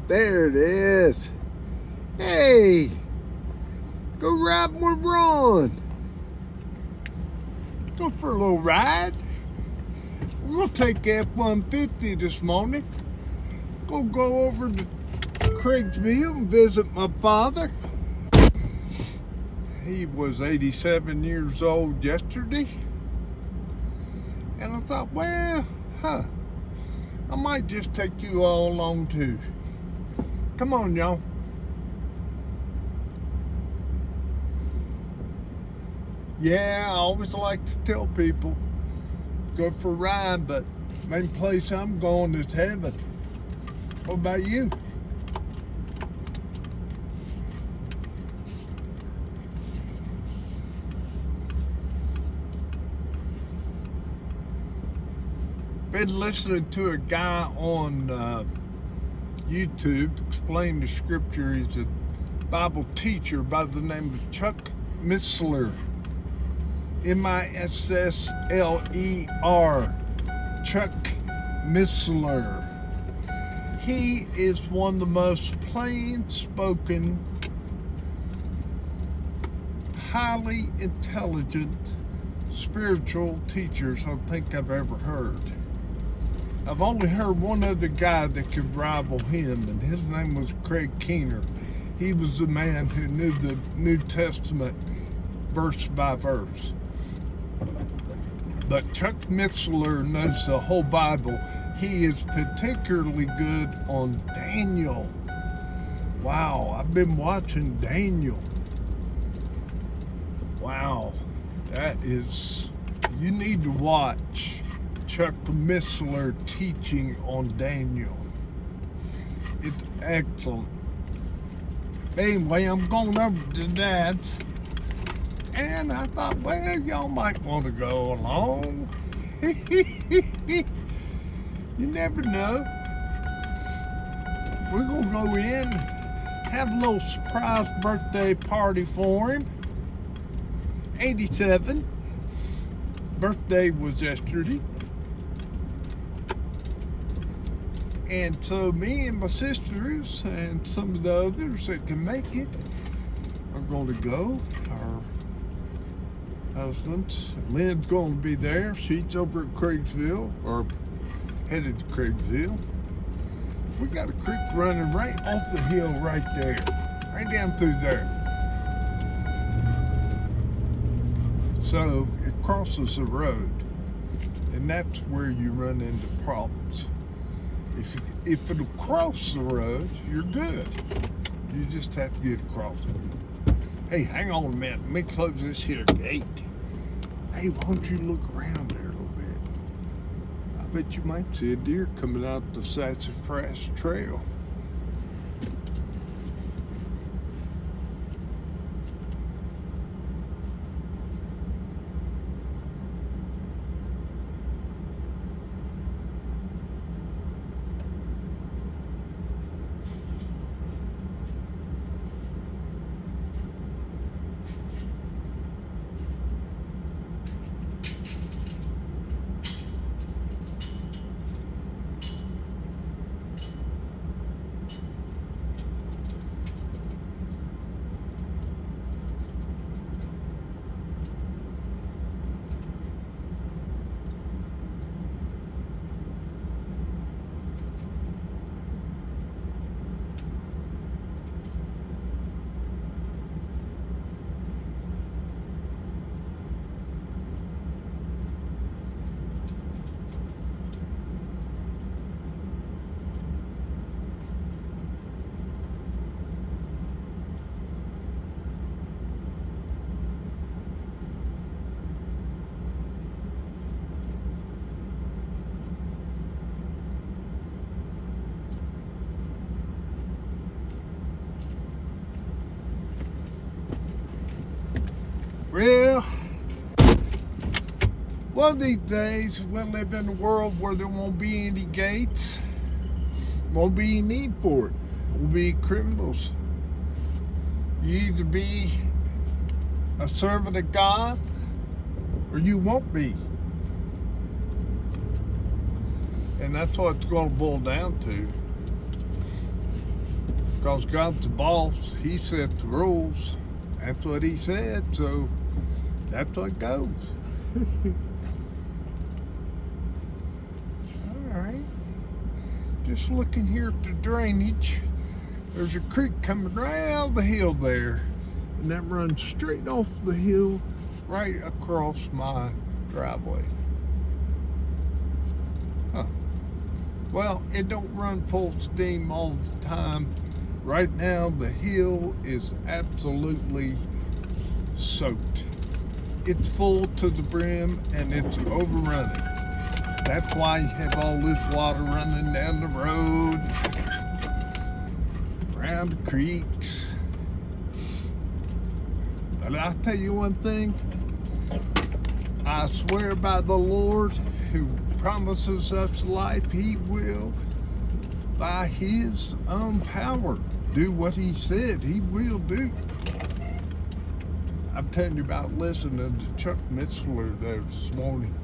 There it is. Hey, go ride with Ron. Go for a little ride. We're gonna take F-150 this morning. Go over to Craigsville and visit my father. He was 87 years old yesterday. And I thought, well, I might just take you all along too. Come on, y'all. Yeah, I always like to tell people, go for a ride, but main place I'm going is heaven. What about you? Been listening to a guy on YouTube explain the scripture. He's a Bible teacher by the name of Chuck Missler. M-I-S-S-L-E-R. Chuck Missler. He is one of the most plain-spoken, highly intelligent spiritual teachers I think I've ever heard. I've only heard one other guy that could rival him, and his name was Craig Keener. He was the man who knew the New Testament verse by verse. But Chuck Missler knows the whole Bible. He is particularly good on Daniel. Wow, I've been watching Daniel. Wow, you need to watch Chuck Missler teaching on Daniel. It's excellent. Anyway, I'm going over to Dad's, and I thought, well, y'all might want to go along. You never know. We're going to go in, have a little surprise birthday party for him. 87. Birthday was yesterday. And so me and my sisters and some of the others that can make it are going to go. Our husbands, Lynn's going to be there. She's over at Craigsville, or headed to Craigsville. We got a creek running right off the hill right there, right down through there. So it crosses the road, and that's where you run into problems. If it'll cross the road, you're good. You just have to get across it. Hey, hang on a minute. Let me close this here gate. Hey, why don't you look around there a little bit? I bet you might see a deer coming out the Sassafras Trail. Well, one of these days we'll live in a world where there won't be any gates, won't be any need for it. We'll be criminals. You either be a servant of God or you won't be. And that's what it's going to boil down to. Because God's the boss. He set the rules. That's what he said, so that's what goes. Alright. Just looking here at the drainage. There's a creek coming right out of the hill there. And that runs straight off the hill right across my driveway. Huh. Well, it don't run full steam all the time. Right now, the hill is absolutely soaked. It's full to the brim and it's overrunning. That's why you have all this water running down the road, around the creeks. But I'll tell you one thing, I swear by the Lord who promises us life, he will, by his own power, do what he said he will do. I'm telling you about listening to Chuck Missler there this morning.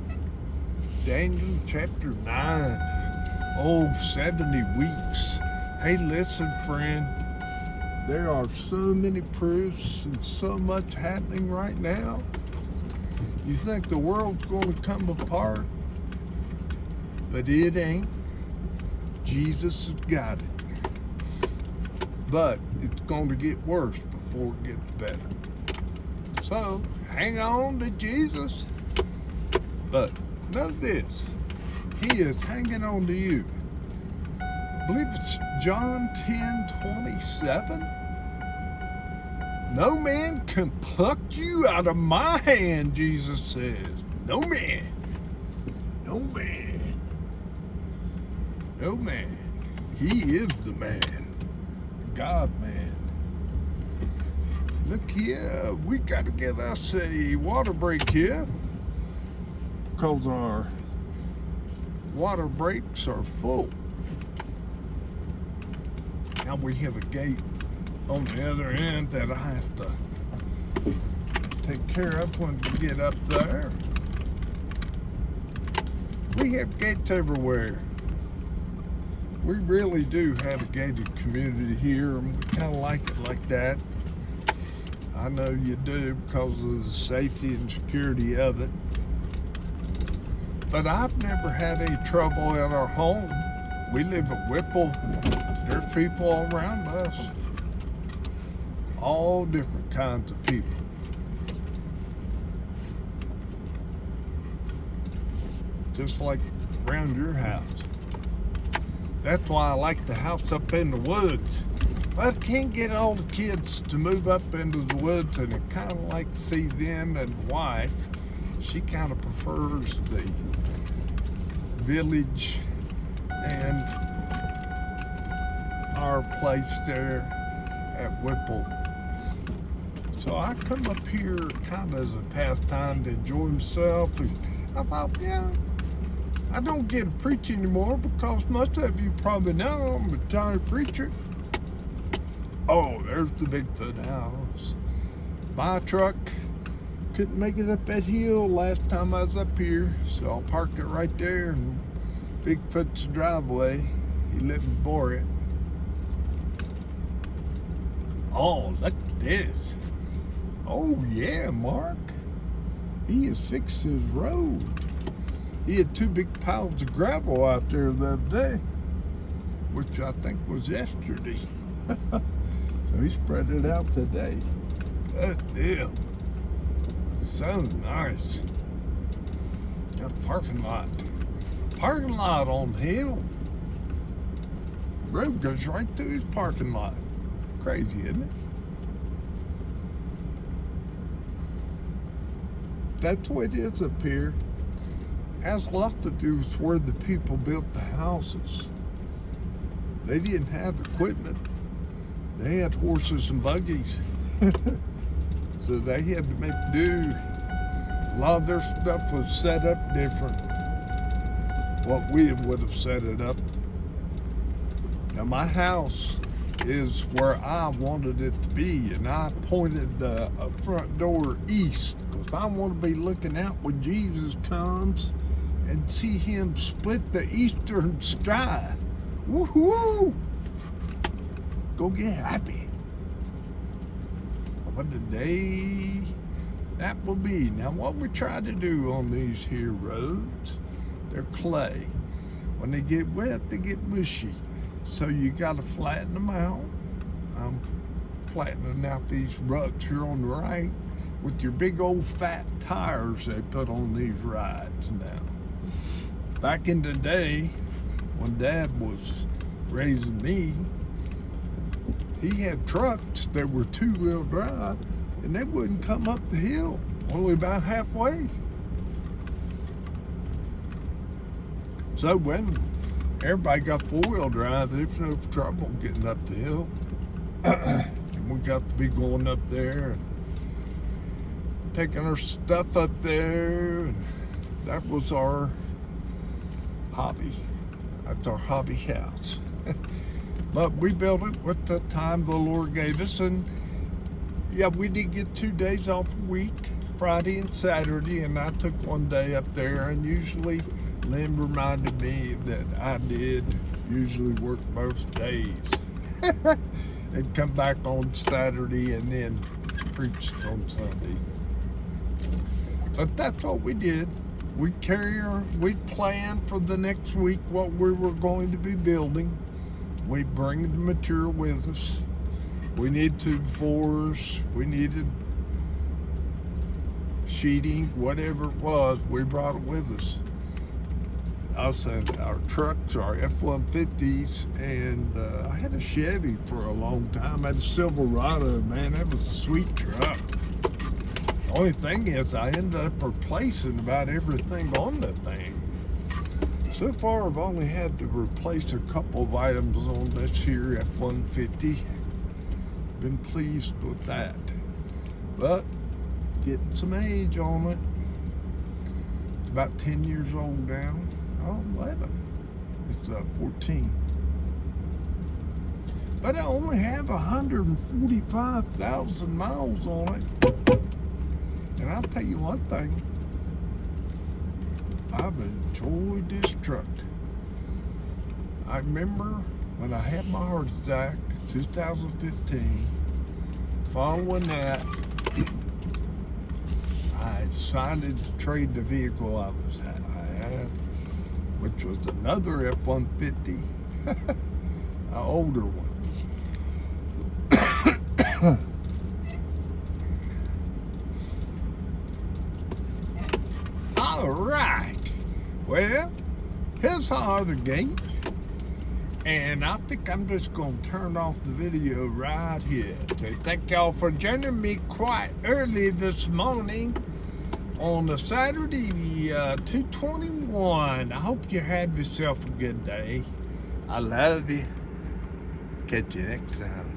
Daniel chapter 9. 70 weeks. Hey, listen, friend. There are so many proofs and so much happening right now. You think the world's going to come apart? But it ain't. Jesus has got it. But it's going to get worse before it gets better. So, hang on to Jesus. But know this, he is hanging on to you. I believe it's John 10:27. No man can pluck you out of my hand, Jesus says. No man. No man. No man. He is the man. God man. Look here, we got to get us a water break here. Because our water breaks are full. Now we have a gate on the other end that I have to take care of when we get up there. We have gates everywhere. We really do have a gated community here, and we kind of like it like that. I know you do because of the safety and security of it. But I've never had any trouble at our home. We live at Whipple. There's people all around us. All different kinds of people. Just like around your house. That's why I like the house up in the woods. But I can't get all the kids to move up into the woods, and I kind of like to see them and wife. She kind of prefers the village and our place there at Whipple. So I come up here kind of as a pastime to enjoy myself, and I thought, yeah, I don't get to preach anymore because most of you probably know I'm a retired preacher. Oh, there's the Bigfoot house. My truck couldn't make it up that hill last time I was up here, so I parked it right there in Bigfoot's driveway. He let me borrow it. Oh, look at this. Oh yeah, Mark. He has fixed his road. He had 2 big piles of gravel out there the other day, which I think was yesterday. So he spread it out today. Good deal. So nice. Got a parking lot. Parking lot on the hill. Road goes right through his parking lot. Crazy, isn't it? That's what it is up here. Has a lot to do with where the people built the houses. They didn't have equipment. They had horses and buggies. So they had to make do. A lot of their stuff was set up different. What we would have set it up. Now my house is where I wanted it to be, and I pointed the front door east because I want to be looking out when Jesus comes and see him split the eastern sky. Woohoo! go get happy. What a day that will be. Now, what we try to do on these here roads, they're clay. When they get wet, they get mushy. So you got to flatten them out. I'm flattening out these ruts here on the right with your big old fat tires they put on these rides now. Back in the day, when Dad was raising me, he had trucks that were two-wheel drive, and they wouldn't come up the hill, only about halfway. So when everybody got four-wheel drive, there's no trouble getting up the hill. And we got to be going up there and taking our stuff up there, and that was our hobby. That's our hobby house. But we built it with the time the Lord gave us, and yeah, we did get 2 days off a week, Friday and Saturday, and I took one day up there, and usually Lynn reminded me that I did usually work both days. And come back on Saturday and then preached on Sunday. But that's what we did. We planned for the next week what we were going to be building. We bring the material with us. We needed 2x4s. We needed sheeting, whatever it was, we brought it with us. Also, our trucks, our F-150s, and I had a Chevy for a long time. I had a Silverado, man, that was a sweet truck. The only thing is I ended up replacing about everything on the thing. So far, I've only had to replace a couple of items on this here F-150. Been pleased with that. But, getting some age on it. It's about 10 years old now. Oh, 11. It's 14. But I only have 145,000 miles on it. And I'll tell you one thing. I've enjoyed this truck. I remember when I had my heart attack, 2015. Following that, I decided to trade the vehicle I had, which was another F-150, an older one. All right. Well, here's our other gate. And I think I'm just going to turn off the video right here. So thank y'all for joining me quite early this morning on a Saturday, 2/21. I hope you have yourself a good day. I love you. Catch you next time.